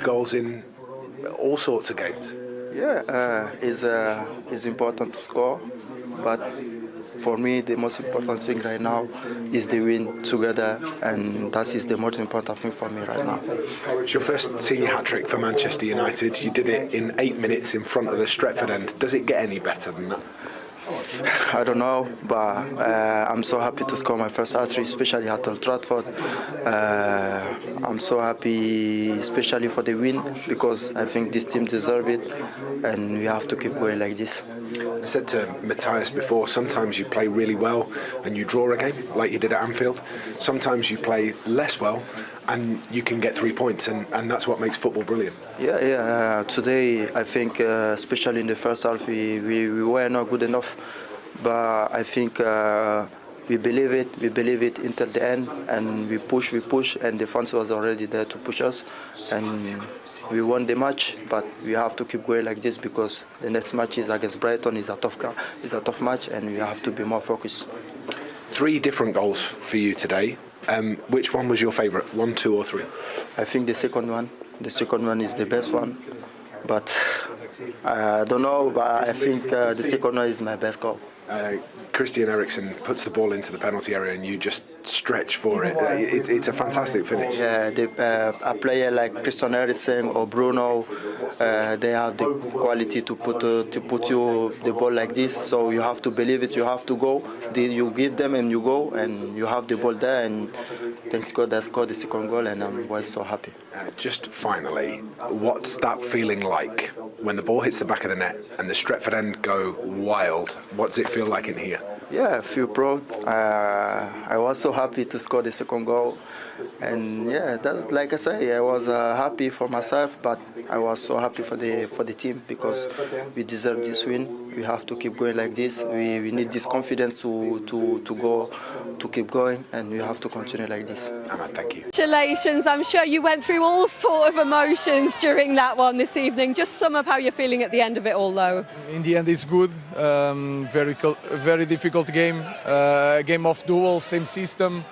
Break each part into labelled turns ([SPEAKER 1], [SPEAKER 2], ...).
[SPEAKER 1] Goals in all sorts of games.
[SPEAKER 2] Yeah, it's important to score, but for me the most important thing right now is the win together, and that is the most important thing for me right now.
[SPEAKER 1] It's your first senior hat-trick for Manchester United. You did it in 8 minutes in front of the Stretford end. Does it get any better than that?
[SPEAKER 2] I don't know, but I'm so happy to score my first hat-trick, especially at Old Trafford. I'm so happy, especially for the win, because I think this team deserves it, and we have to keep going like this.
[SPEAKER 1] I said to Matthias before, sometimes you play really well and you draw a game, like you did at Anfield. Sometimes you play less well and you can get 3 points, and that's what makes football brilliant.
[SPEAKER 2] Yeah. Today, I think, especially in the first half, we were not good enough. But I think we believe it until the end, and we push, and the fans was already there to push us, and we won the match. But we have to keep going like this, because the next match is against Brighton. It's a tough match, and we have to be more focused.
[SPEAKER 1] 3 different goals for you today. Which one was your favourite? 1, 2 or 3?
[SPEAKER 2] I think the second one. The second one is the best one, but I don't know. But I think the second one is my best goal.
[SPEAKER 1] Christian Eriksen puts the ball into the penalty area and you just stretch for it. It's a fantastic finish.
[SPEAKER 2] Yeah, a player like Christian Eriksen or Bruno, they have the quality to put you the ball like this. So you have to believe it. You have to go. You give them and you go, and you have the ball there. And thanks God, I scored the second goal, and I'm so happy.
[SPEAKER 1] Just finally, what's that feeling like when the ball hits the back of the net and the Stretford end go wild? What's it feel like in here?
[SPEAKER 2] Yeah, I feel proud. I was so happy to score the second goal, and yeah, that, like I say, I was happy for myself, but I was so happy for the team, because we deserve this win. We have to keep going like this. We need this confidence to keep going, and we have to continue like this.
[SPEAKER 1] Ahmad, thank you.
[SPEAKER 3] Congratulations! I'm sure you went through all sort of emotions during that one this evening. Just sum up how you're feeling at the end of it all, though.
[SPEAKER 4] In the end, it's good. Very difficult game. Game of duels, same system.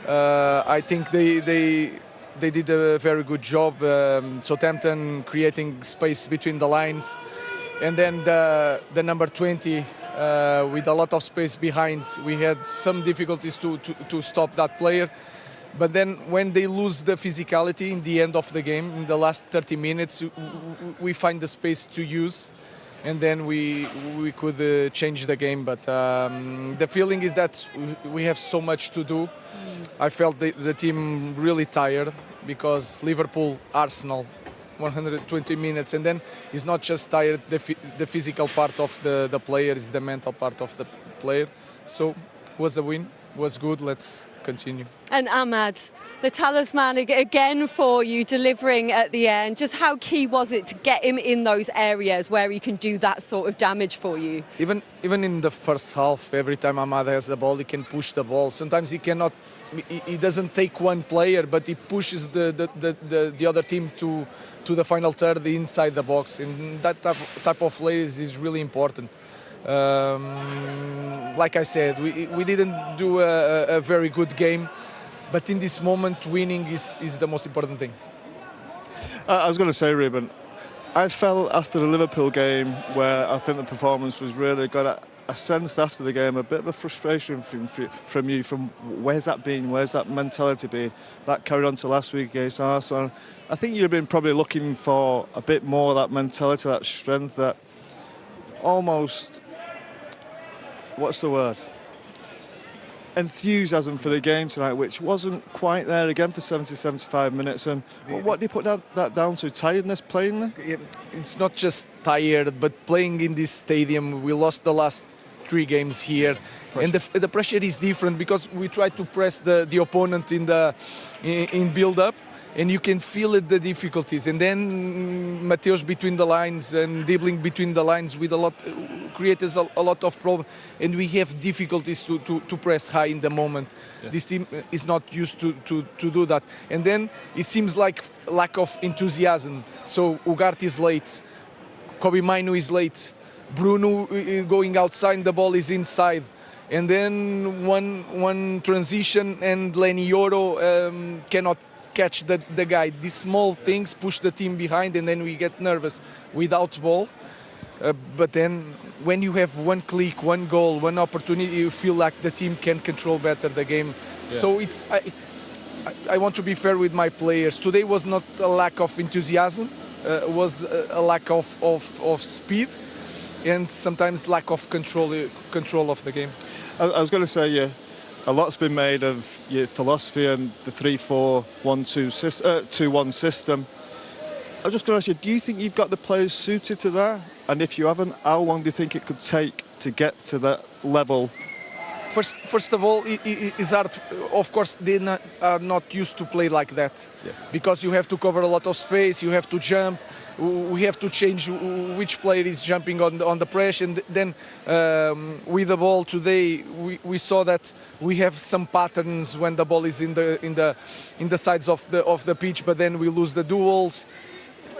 [SPEAKER 4] I think they did a very good job. Southampton creating space between the lines, and then the number 20 with a lot of space behind. We had some difficulties to stop that player. But then when they lose the physicality in the end of the game, in the last 30 minutes, we find the space to use, and then we could change the game. But the feeling is that we have so much to do. I felt the team really tired, because Liverpool, Arsenal, 120 minutes, and then it's not just tired, the physical part of the player, is the mental part of the player. So it was a win, was good, let's continue.
[SPEAKER 3] And Ahmad, the talisman again for you, delivering at the end. Just how key was it to get him in those areas where he can do that sort of damage for you?
[SPEAKER 4] Even in the first half, every time Ahmad has the ball, he can push the ball. Sometimes he cannot. He doesn't take one player, but he pushes the other team to the final third inside the box, and that type of players is really important. Like I said, we didn't do a very good game, but in this moment, winning is the most important thing.
[SPEAKER 5] I was going to say, Ruben, I felt after the Liverpool game, where I think the performance was really good, I sensed after the game a bit of a frustration from you, from where's that been, where's that mentality been? That carried on to last week against Arsenal. I think you've been probably looking for a bit more of that mentality, that strength, that almost, what's the word? Enthusiasm for the game tonight, which wasn't quite there again for 70-75 minutes. And what do you put that down to? Tiredness playing there?
[SPEAKER 4] It's not just tired, but playing in this stadium. We lost the last 3 games here, and the pressure is different, because we try to press the opponent in build-up, and you can feel it, the difficulties. And then Mateus between the lines and dribbling between the lines with creates a lot of problems, and we have difficulties to press high in the moment. Yeah. This team is not used to do that. And then it seems like lack of enthusiasm. So Ugarte is late, Kobe Mainu is late, Bruno going outside, the ball is inside. And then one transition and Lenny Yoro cannot catch the guy. These small things push the team behind, and then we get nervous without ball. But then when you have one click, one goal, one opportunity, you feel like the team can control better the game. Yeah. So I want to be fair with my players. Today was not a lack of enthusiasm, was a lack of speed, and sometimes lack of control of the game.
[SPEAKER 5] I was going to say, a lot's been made of your philosophy and the 3-4-1-2 system. I was just going to ask you, do you think you've got the players suited to that? And if you haven't, how long do you think it could take to get to that level?
[SPEAKER 4] First of all, it's hard. Of course, they are not used to play like that, because you have to cover a lot of space, you have to jump, we have to change which player is jumping on the press, and then with the ball today, we saw that we have some patterns when the ball is in the sides of the pitch, but then we lose the duels.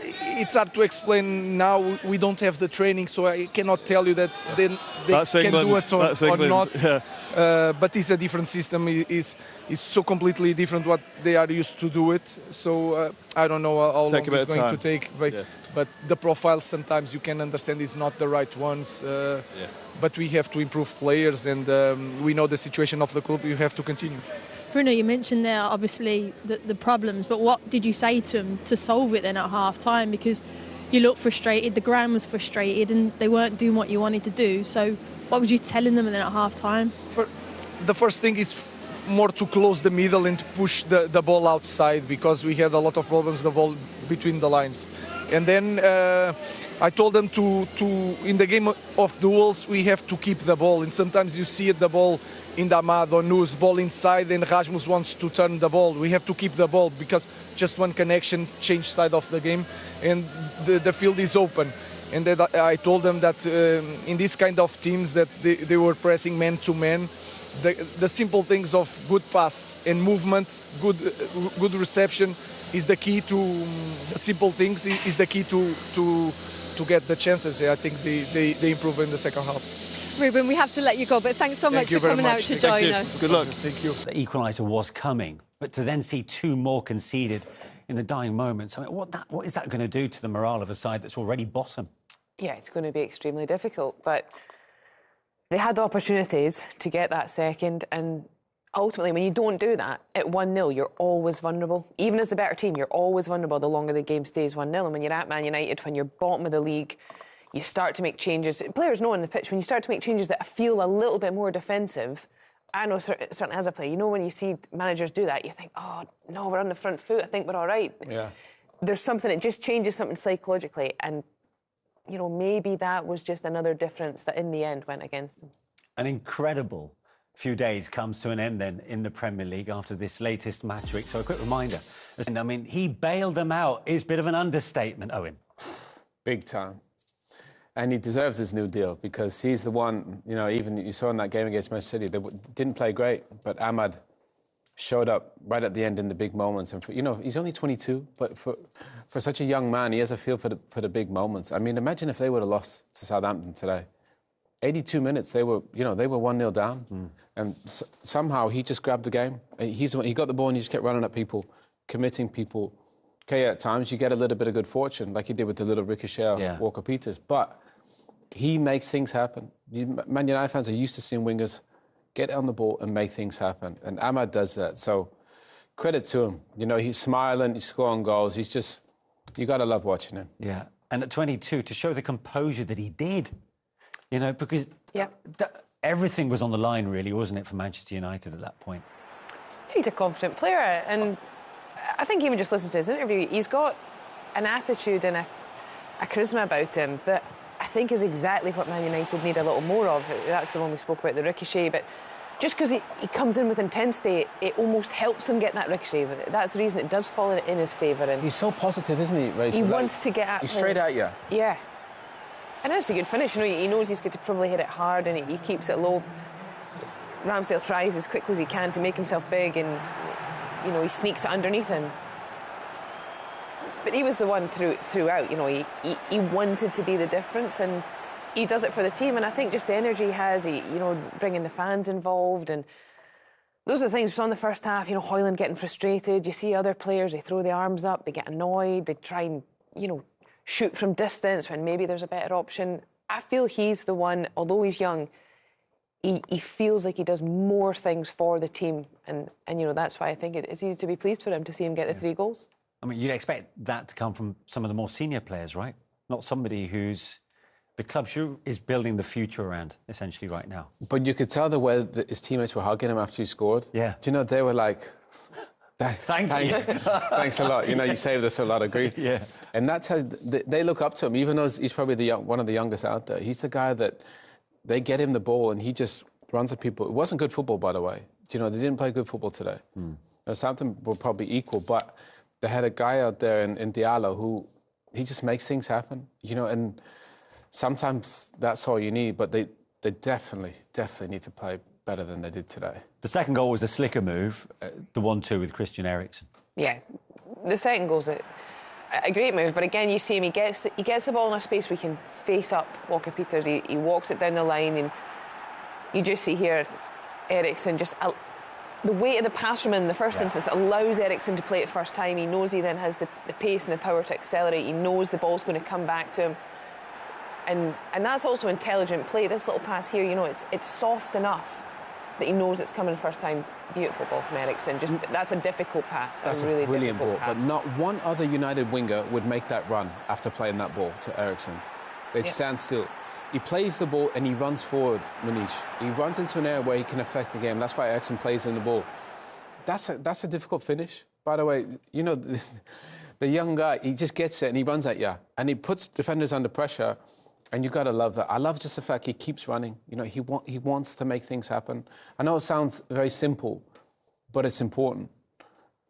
[SPEAKER 4] It's hard to explain now. We don't have the training, so I cannot tell you that they can do it or not. Yeah. But it's a different system. It's so completely different what they are used to do it. So I don't know how long it's going to take. But the profiles sometimes you can understand is not the right ones. But we have to improve players, and we know the situation of the club. You have to continue.
[SPEAKER 6] Bruno, you mentioned there obviously the problems, but what did you say to them to solve it then at half-time? Because you looked frustrated, the ground was frustrated, and they weren't doing what you wanted to do. So what was you telling them then at half-time?
[SPEAKER 4] The first thing is more to close the middle and push the ball outside, because we had a lot of problems the ball between the lines. And then I told them to in the game of duels, we have to keep the ball. And sometimes you see the ball in the Ahmad or Nus, ball inside, and Rasmus wants to turn the ball. We have to keep the ball, because just one connection change side of the game, and the field is open. And then I told them that in this kind of teams that they were pressing man to man, the simple things of good pass and movement, good reception is the key to simple things. Is the key to get the chances. I think they improve in the second half.
[SPEAKER 3] Ruben, we have to let you go, but thanks so much for coming out to join us.
[SPEAKER 4] Good luck. Thank you.
[SPEAKER 7] The equaliser was coming, but to then see two more conceded in the dying moments, I mean, what is that going to do to the morale of a side that's already bottom?
[SPEAKER 8] Yeah, it's going to be extremely difficult, but they had opportunities to get that second, and ultimately, when you don't do that, at 1-0, you're always vulnerable. Even as a better team, you're always vulnerable the longer the game stays 1-0. And when you're at Man United, when you're bottom of the league, you start to make changes. Players know on the pitch, when you start to make changes that feel a little bit more defensive, I know certainly as a player, you know when you see managers do that, you think, oh, no, we're on the front foot, I think we're all right.
[SPEAKER 4] Yeah.
[SPEAKER 8] There's something, it just changes something psychologically, and you know, maybe that was just another difference that in the end went against them.
[SPEAKER 7] An incredible few days comes to an end then in the Premier League after this latest match week. So a quick reminder, I mean, he bailed them out is a bit of an understatement, Owen.
[SPEAKER 9] Big time. And he deserves his new deal, because he's the one, you know, even you saw in that game against Manchester City, they didn't play great, but Ahmad showed up right at the end in the big moments. And, you know, he's only 22, but for such a young man, he has a feel for the big moments. I mean, imagine if they would have lost to Southampton today. 82 minutes, they were 1-0 down. And somehow he just grabbed the game. He got the ball and he just kept running at people, committing people. Okay, at times you get a little bit of good fortune, like he did with the little ricochet Walker-Peters, but he makes things happen. Man United fans are used to seeing wingers get on the ball and make things happen, and Ahmad does that. So credit to him. You know, he's smiling, he's scoring goals. He's just, you got to love watching him.
[SPEAKER 7] Yeah, and at 22, to show the composure that he did, you know, because everything was on the line, really, wasn't it, for Manchester United at that point?
[SPEAKER 8] He's a confident player, and I think even just listen to his interview, he's got an attitude and a charisma about him that I think is exactly what Man United need a little more of. That's the one we spoke about, the ricochet, but just because he comes in with intensity, it almost helps him get that ricochet. That's the reason it does fall in his favour. And
[SPEAKER 9] he's so positive, isn't he, Ray?
[SPEAKER 8] He wants to get at
[SPEAKER 9] He's straight at you.
[SPEAKER 8] Yeah. And it's a good finish. You know, he knows he's going to probably hit it hard, and he keeps it low. Ramsdale tries as quickly as he can to make himself big, and you know, he sneaks it underneath him. But he was the one throughout, you know, he wanted to be the difference, and he does it for the team. And I think just the energy he has, you know, bringing the fans involved, and those are the things we saw in the first half. You know, Højlund getting frustrated. You see other players, they throw the arms up, they get annoyed, they try and, you know, shoot from distance when maybe there's a better option. I feel he's the one, although he's young, he feels like he does more things for the team. And you know, that's why I think it's easy to be pleased for him to see him get the 3 goals.
[SPEAKER 7] I mean, you'd expect that to come from some of the more senior players, right? Not somebody who's the club is building the future around, essentially, right now.
[SPEAKER 9] But you could tell the way that his teammates were hugging him after he scored.
[SPEAKER 7] Yeah.
[SPEAKER 9] Do you know, they were like,
[SPEAKER 7] Thanks.
[SPEAKER 9] Thanks a lot. You know, you saved us a lot of grief.
[SPEAKER 7] Yeah.
[SPEAKER 9] And that's how they look up to him, even though he's probably one of the youngest out there. He's the guy that they get him the ball and he just runs at people. It wasn't good football, by the way. You know, they didn't play good football today. Now, Southampton were probably equal, but they had a guy out there in Diallo who he just makes things happen. You know, and sometimes that's all you need, but they definitely need to play better than they did today.
[SPEAKER 7] The second goal was a slicker move, the 1-2 with Christian Eriksen.
[SPEAKER 8] Yeah, the second goal's a great move, but again, you see him, he gets the ball in a space where he can face up Walker Peters. He walks it down the line, and you just see here Eriksen just... the weight of the pass from him in the first instance allows Eriksen to play it first time. He knows he then has the pace and the power to accelerate. He knows the ball's going to come back to him. And that's also intelligent play. This little pass here, you know, it's soft enough that he knows it's coming first time. Beautiful ball from Eriksen. Just that's a difficult pass.
[SPEAKER 9] That's
[SPEAKER 8] a really
[SPEAKER 9] brilliant ball.
[SPEAKER 8] pass.
[SPEAKER 9] But not one other United winger would make that run after playing that ball to Eriksen. They'd stand still. He plays the ball and he runs forward, Manish. He runs into an area where he can affect the game. That's why Eriksen plays in the ball. That's a difficult finish. By the way, you know, the young guy, he just gets it and he runs at you. And he puts defenders under pressure. And you got to love that. I love just the fact he keeps running. You know, he wants to make things happen. I know it sounds very simple, but it's important.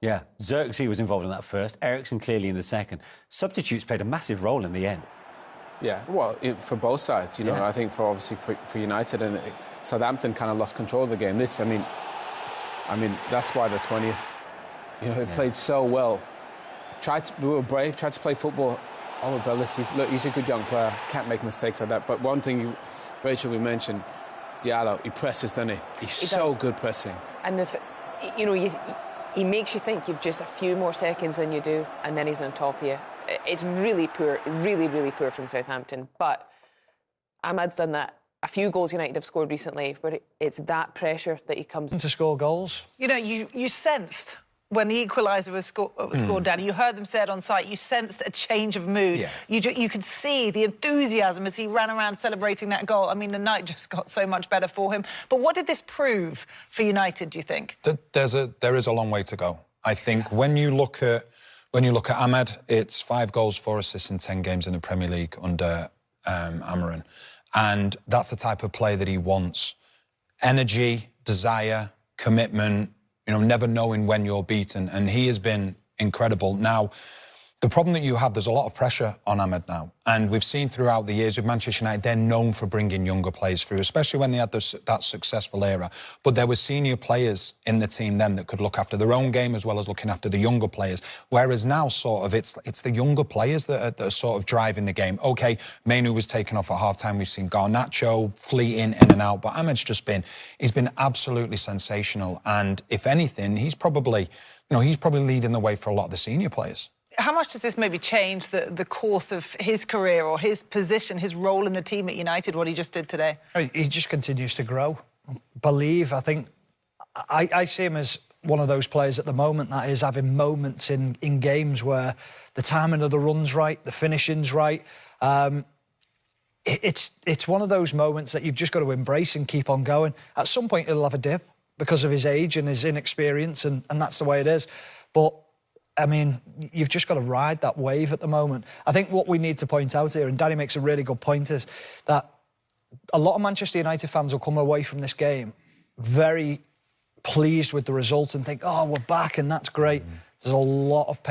[SPEAKER 7] Yeah, Xerxes was involved in that first, Eriksen clearly in the second. Substitutes played a massive role in the end.
[SPEAKER 9] Yeah, well, for both sides, you know, I think obviously for United, and Southampton kind of lost control of the game. I mean, that's why the 20th, you know, they played so well. We were brave, tried to play football. Oh, Bellis, he's a good young player. Can't make mistakes like that. But one thing, Rachel, we mentioned, Diallo, he presses, doesn't he? He's so good pressing.
[SPEAKER 8] And if, you know, he makes you think you've just a few more seconds than you do, and then he's on top of you. It's really poor, really poor from Southampton. But Ahmad's done that. A few goals United have scored recently, but it's that pressure that he comes
[SPEAKER 10] to score goals. You know, you sensed when the equaliser was scored, Danny, you heard them say it on site, you sensed a change of mood. Yeah. You could see the enthusiasm as he ran around celebrating that goal. I mean, the night just got so much better for him. But what did this prove for United, do you think?
[SPEAKER 11] There is a long way to go. I think when you look at Ahmed, it's 5 goals, 4 assists in 10 games in the Premier League under Amorim. And that's the type of play that he wants. Energy, desire, commitment, you know, never knowing when you're beaten. And he has been incredible. Now, the problem that you have, there's a lot of pressure on Ahmed now. And we've seen throughout the years with Manchester United, they're known for bringing younger players through, especially when they had that successful era. But there were senior players in the team then that could look after their own game as well as looking after the younger players. Whereas now, sort of, it's the younger players that are sort of driving the game. OK, Manutd was taken off at half-time. We've seen Garnacho fleeting in and out. But Ahmed's he's been absolutely sensational. And if anything, he's probably leading the way for a lot of the senior players.
[SPEAKER 10] How much does this maybe change the course of his career or his position, his role in the team at United, what he just did today?
[SPEAKER 12] He just continues to grow. I think I see him as one of those players at the moment that is having moments in games where the timing of the run's right, the finishing's right. It's one of those moments that you've just got to embrace and keep on going. At some point, he'll have a dip because of his age and his inexperience, and that's the way it is. But I mean, you've just got to ride that wave at the moment. I think what we need to point out here, and Danny makes a really good point, is that a lot of Manchester United fans will come away from this game very pleased with the result and think, oh, we're back and that's great. There's a lot of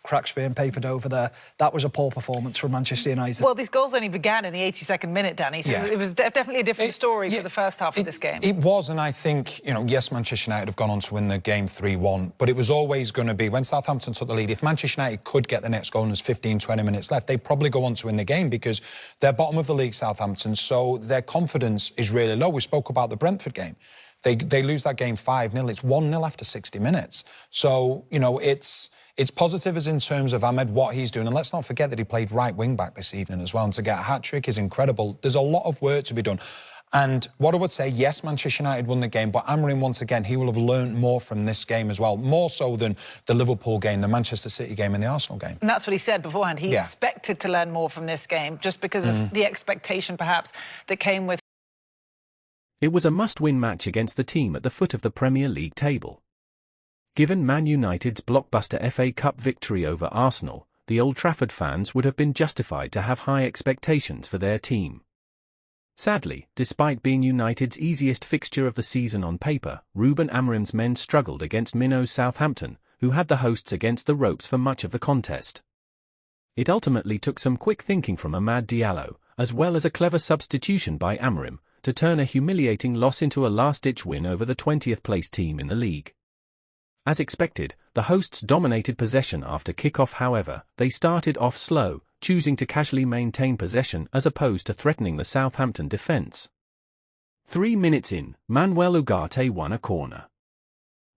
[SPEAKER 12] cracks being papered over there. That was a poor performance from Manchester United.
[SPEAKER 10] Well, these goals only began in the 82nd minute, Danny, so it was definitely a different story for the first half of this game.
[SPEAKER 11] It was, and I think, you know, yes, Manchester United have gone on to win the game 3-1, but it was always going to be, when Southampton took the lead, if Manchester United could get the next goal and there's 15, 20 minutes left, they'd probably go on to win the game because they're bottom of the league, Southampton, so their confidence is really low. We spoke about the Brentford game. They lose that game 5-0. It's 1-0 after 60 minutes. So, you know, it's positive as in terms of Ahmed, what he's doing. And let's not forget that he played right wing-back this evening as well. And to get a hat-trick is incredible. There's a lot of work to be done. And what I would say, yes, Manchester United won the game, but Amorim, once again, he will have learned more from this game as well, more so than the Liverpool game, the Manchester City game and the Arsenal game.
[SPEAKER 10] And that's what he said beforehand. He expected to learn more from this game just because of the expectation, perhaps, that came with.
[SPEAKER 13] It was a must-win match against the team at the foot of the Premier League table. Given Man United's blockbuster FA Cup victory over Arsenal, the Old Trafford fans would have been justified to have high expectations for their team. Sadly, despite being United's easiest fixture of the season on paper, Ruben Amorim's men struggled against Minnows Southampton, who had the hosts against the ropes for much of the contest. It ultimately took some quick thinking from Amad Diallo, as well as a clever substitution by Amorim, to turn a humiliating loss into a last-ditch win over the 20th-place team in the league. As expected, the hosts dominated possession after kick-off. However, they started off slow, choosing to casually maintain possession as opposed to threatening the Southampton defence. 3 minutes in, Manuel Ugarte won a corner.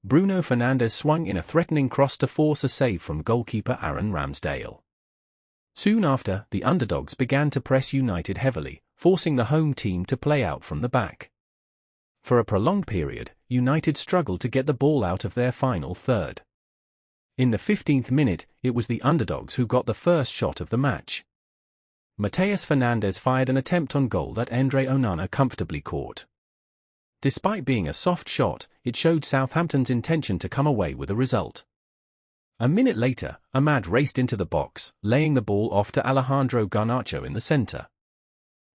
[SPEAKER 13] Bruno Fernandes swung in a threatening cross to force a save from goalkeeper Aaron Ramsdale. Soon after, the underdogs began to press United heavily, forcing the home team to play out from the back. For a prolonged period, United struggled to get the ball out of their final third. In the 15th minute, it was the underdogs who got the first shot of the match. Matheus Fernandes fired an attempt on goal that Andre Onana comfortably caught. Despite being a soft shot, it showed Southampton's intention to come away with a result. A minute later, Amad raced into the box, laying the ball off to Alejandro Garnacho in the centre.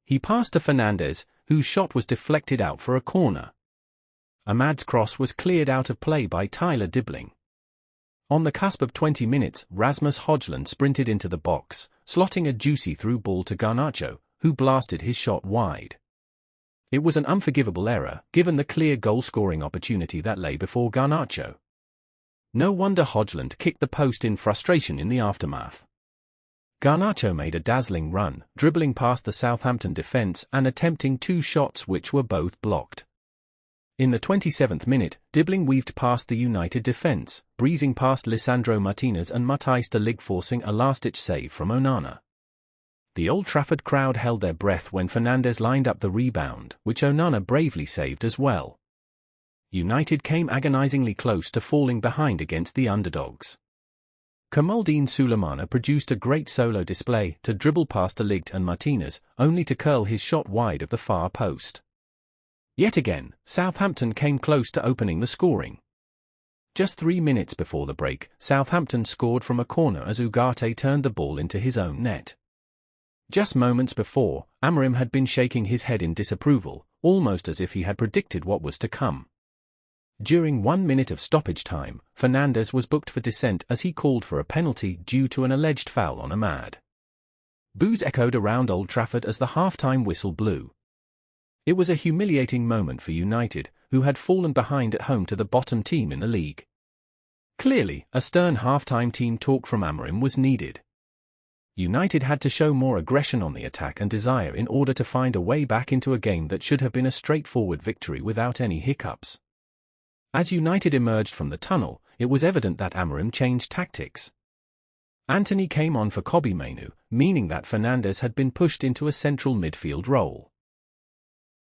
[SPEAKER 13] He passed to Fernandes, whose shot was deflected out for a corner. Amad's cross was cleared out of play by Tyler Dibbling. On the cusp of 20 minutes, Rasmus Højlund sprinted into the box, slotting a juicy through ball to Garnacho, who blasted his shot wide. It was an unforgivable error, given the clear goal-scoring opportunity that lay before Garnacho. No wonder Højlund kicked the post in frustration in the aftermath. Garnacho made a dazzling run, dribbling past the Southampton defence and attempting 2 shots which were both blocked. In the 27th minute, Dibbling weaved past the United defence, breezing past Lisandro Martinez and Matthijs de Ligt, forcing a last-ditch save from Onana. The Old Trafford crowd held their breath when Fernandes lined up the rebound, which Onana bravely saved as well. United came agonisingly close to falling behind against the underdogs. Kamaldeen Sulemana produced a great solo display to dribble past de Ligt and Martinez, only to curl his shot wide of the far post. Yet again, Southampton came close to opening the scoring. Just 3 minutes before the break, Southampton scored from a corner as Ugarte turned the ball into his own net. Just moments before, Amorim had been shaking his head in disapproval, almost as if he had predicted what was to come. During 1 minute of stoppage time, Fernandes was booked for dissent as he called for a penalty due to an alleged foul on Amad. Boos echoed around Old Trafford as the half-time whistle blew. It was a humiliating moment for United, who had fallen behind at home to the bottom team in the league. Clearly, a stern half-time team talk from Amorim was needed. United had to show more aggression on the attack and desire in order to find a way back into a game that should have been a straightforward victory without any hiccups. As United emerged from the tunnel, it was evident that Amorim changed tactics. Antony came on for Kobbie Mainoo, meaning that Fernandes had been pushed into a central midfield role.